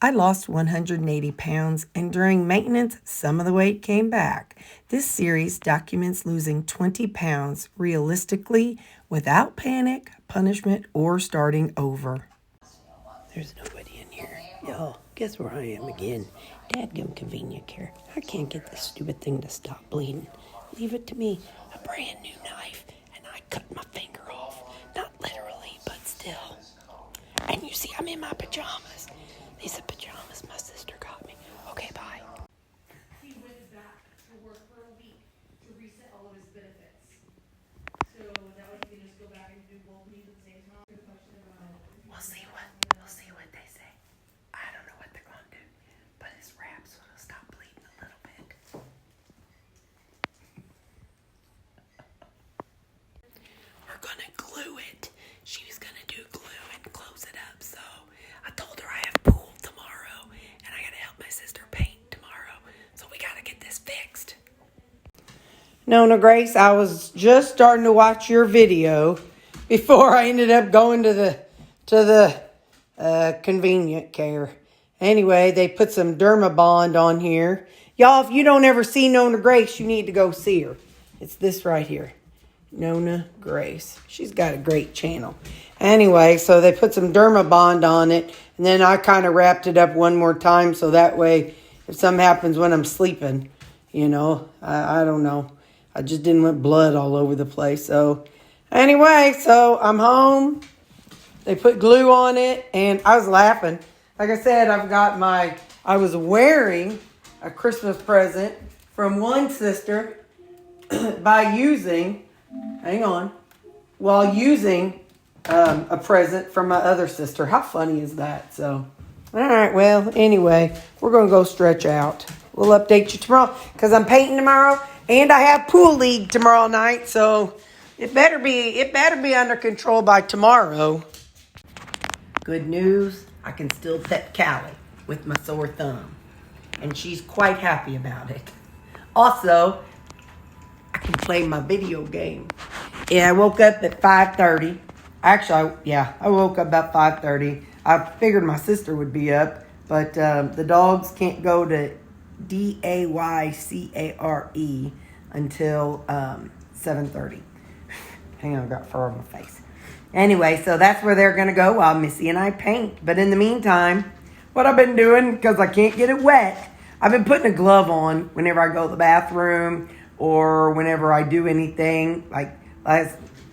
I lost 180 pounds, and during maintenance, some of the weight came back. This series documents losing 20 pounds realistically without panic, punishment, or starting over. There's nobody in here. Y'all, guess where I am again? Dadgum convenient care. I can't get this stupid thing to stop bleeding. Leave it to me. A brand new knife, and I cut my finger off. Not literally, but still. And you see, I'm in my pajamas. These are pajamas my sister got me. Okay, bye. He went back to work for a week to reset all of his benefits. So that way he can just go back and do both needs at the same time. We'll see what they say. I don't know what they're gonna do, but his wraps will stop bleeding a little bit. We're gonna glue it. She was gonna do glue and close it up, so I told her I have pool tomorrow and I gotta help my sister paint tomorrow, so we gotta get this fixed. Nona Grace, I was just starting to watch your video before I ended up going to the convenient care. Anyway, they put some Dermabond on here. Y'all, if you don't ever see Nona Grace, you need to go see her. It's this right here. Nona Grace. She's got a great channel. Anyway, so they put some Dermabond on it, and then I kind of wrapped it up one more time so that way if something happens when I'm sleeping, you know, I don't know. I just didn't want blood all over the place. So anyway, so I'm home. They put glue on it, and I was laughing. Like I said, I was wearing a Christmas present from one sister by using, while using a present from my other sister. How funny is that? So, all right, well, anyway, we're going to go stretch out. We'll update you tomorrow because I'm painting tomorrow, and I have pool league tomorrow night, so it better be under control by tomorrow. Good news, I can still pet Callie with my sore thumb, and she's quite happy about it. Also, I can play my video game. Yeah, I woke up at 5:30. Actually, I woke up about 5:30. I figured my sister would be up, but the dogs can't go to DAYCARE until 7:30. Hang on, I got fur on my face. Anyway, so that's where they're going to go while Missy and I paint. But in the meantime, what I've been doing, because I can't get it wet, I've been putting a glove on whenever I go to the bathroom or whenever I do anything. Like, what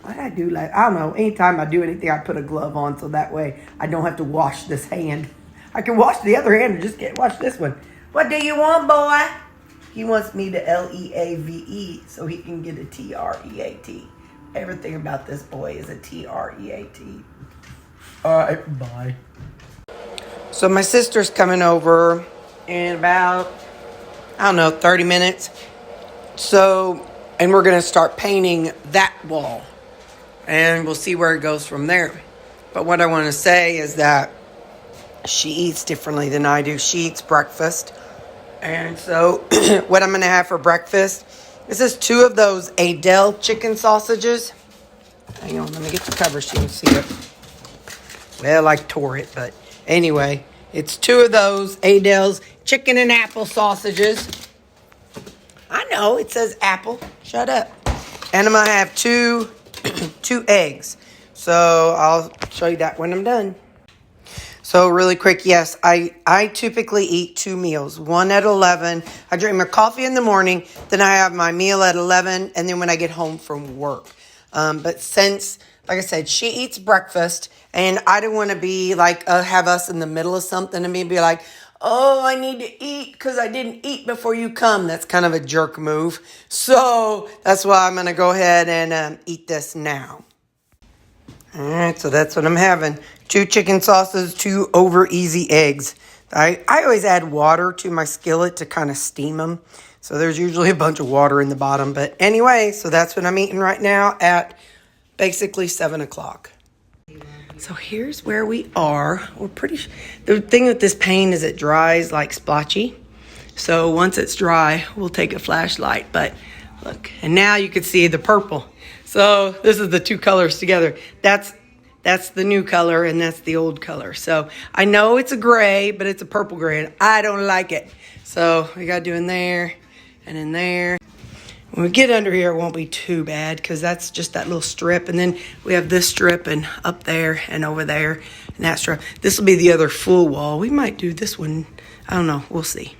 did I do? Like, I don't know. Anytime I do anything, I put a glove on so that way I don't have to wash this hand. I can wash the other hand and just wash this one. What do you want, boy? He wants me to LEAVE so he can get a TREAT. Everything about this boy is a TREAT. All right, bye. So my sister's coming over in about, 30 minutes. So, and we're going to start painting that wall. And we'll see where it goes from there. But what I want to say is that she eats differently than I do. She eats breakfast. And so what I'm going to have for breakfast, this is 2 of those lbs-keto chicken sausages. Hang on, let me get the cover so you can see it. Well, I tore it, but anyway, it's 2 of those lbs chicken and apple sausages. I know, it says apple. Shut up. And I'm going to have 2 eggs. So I'll show you that when I'm done. So really quick, yes, I typically eat 2 meals. One at 11. I drink my coffee in the morning. Then I have my meal at 11. And then when I get home from work. But since, like I said, she eats breakfast. And I don't want to be like, have us in the middle of something and me be like, oh, I need to eat because I didn't eat before you come. That's kind of a jerk move. So that's why I'm going to go ahead and eat this now. All right, so that's what I'm having. 2 chicken sauces, 2 over easy eggs. I always add water to my skillet to kind of steam them. So there's usually a bunch of water in the bottom. But anyway, so that's what I'm eating right now at basically 7 o'clock. So here's where we are. We're the thing with this paint is it dries like splotchy. So once it's dry, we'll take a flashlight. But look, and now you can see the purple. So this is the 2 colors together. That's That's the new color, and that's the old color. So I know it's a gray, but it's a purple gray, and I don't like it. So we got to do in there and in there. When we get under here, it won't be too bad because that's just that little strip. And then we have this strip and up there and over there and that strip. This will be the other full wall. We might do this one. I don't know. We'll see.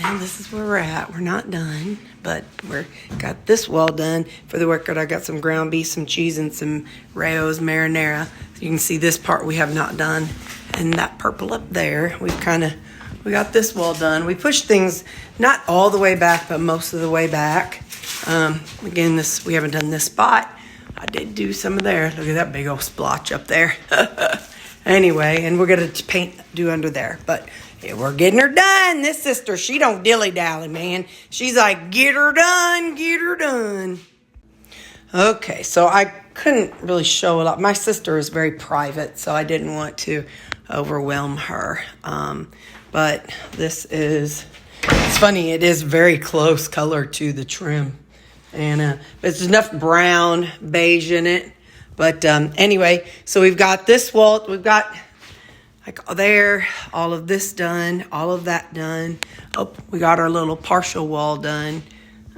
And this is where we're at. We're not done, but we're got this wall done. For the record, I got some ground beef, some cheese, and some Rao's marinara. You can see this part we have not done. And that purple up there, we got this wall done. We pushed things not all the way back, but most of the way back. Again, we haven't done this spot. I did do some of there. Look at that big old splotch up there. Anyway, and we're gonna do under there, but yeah, we're getting her done. This sister, she don't dilly-dally, man. She's like, get her done, get her done. Okay, so I couldn't really show a lot. My sister is very private, so I didn't want to overwhelm her. But this is, it's funny, it is very close color to the trim. And there's enough brown, beige in it. But anyway, so we've got this wall, we've got like there, all of this done, all of that done. Oh, we got our little partial wall done.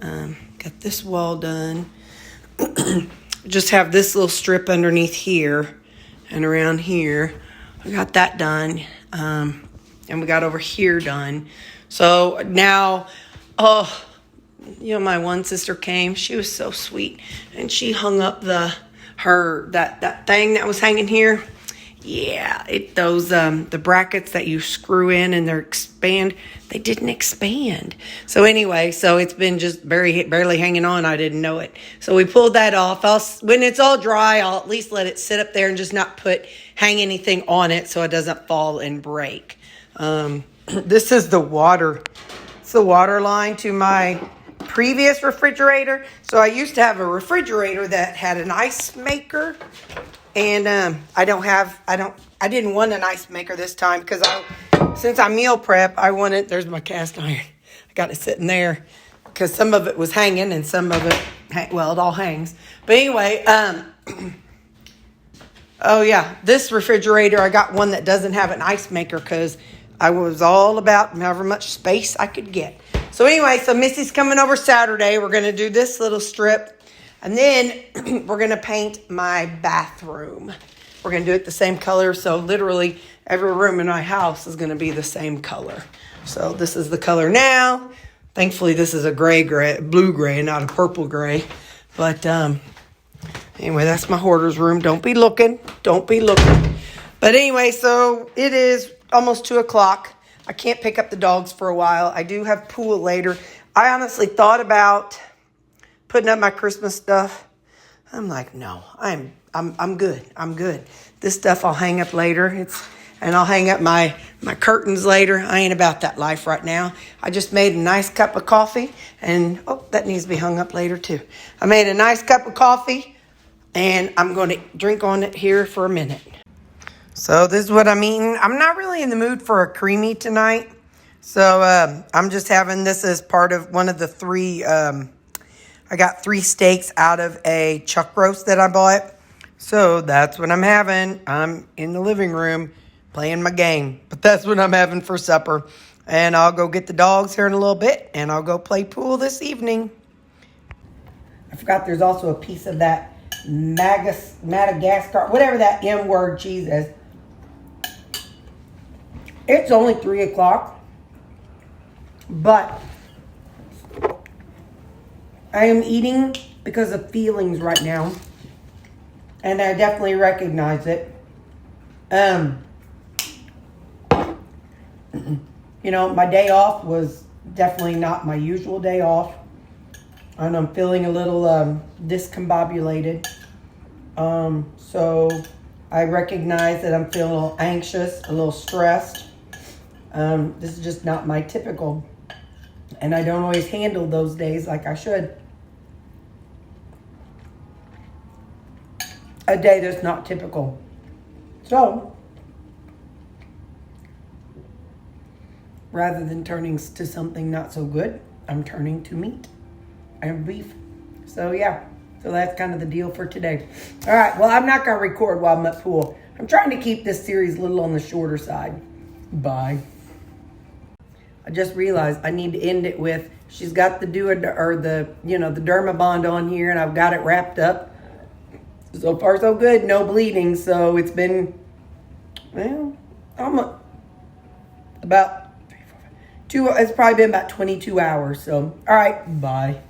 Got this wall done. Just have this little strip underneath here and around here. We got that done. And we got over here done. So now, my one sister came. She was so sweet. And she hung up that thing that was hanging here. Yeah, the brackets that you screw in and they expand, they didn't expand. So anyway, it's been just barely hanging on. I didn't know it. So we pulled that off. When it's all dry, I'll at least let it sit up there and just not hang anything on it so it doesn't fall and break. This is the water. It's the water line to my previous refrigerator. So I used to have a refrigerator that had an ice maker. And I didn't want an ice maker this time because since I meal prep, there's my cast iron. I got it sitting there because some of it was hanging and some of it, it all hangs. But anyway, this refrigerator, I got one that doesn't have an ice maker because I was all about however much space I could get. So anyway, Missy's coming over Saturday. We're going to do this little strip. And then we're going to paint my bathroom. We're going to do it the same color. So literally every room in my house is going to be the same color. So this is the color now. Thankfully, this is a blue gray, and not a purple gray. But anyway, that's my hoarder's room. Don't be looking. Don't be looking. But anyway, so it is almost 2 o'clock. I can't pick up the dogs for a while. I do have pool later. I honestly thought about putting up my Christmas stuff. I'm like, no, I'm good. I'm good. This stuff I'll hang up later. And I'll hang up my curtains later. I ain't about that life right now. I just made a nice cup of coffee, and that needs to be hung up later too. I made a nice cup of coffee, and I'm going to drink on it here for a minute. So this is what I'm eating. I'm not really in the mood for a creamy tonight. So I'm just having this as part of one of the 3. I got 3 steaks out of a chuck roast that I bought. So that's what I'm having. I'm in the living room playing my game. But that's what I'm having for supper. And I'll go get the dogs here in a little bit. And I'll go play pool this evening. I forgot there's also a piece of that Madagascar, whatever that M word cheese is. It's only 3 o'clock. But I am eating because of feelings right now. And I definitely recognize it. My day off was definitely not my usual day off. And I'm feeling a little discombobulated. So I recognize that I'm feeling a little anxious, a little stressed. This is just not my typical. And I don't always handle those days like I should. A day that's not typical. So, rather than turning to something not so good, I'm turning to meat and beef. So yeah, So that's kind of the deal for today. All right, well, I'm not going to record while I'm at pool. I'm trying to keep this series a little on the shorter side. Bye. I just realized I need to end it with, she's got the Dermabond on here, and I've got it wrapped up. So far, so good. No bleeding. So it's been, well, almost about 2, it's probably been about 22 hours. So, all right, bye.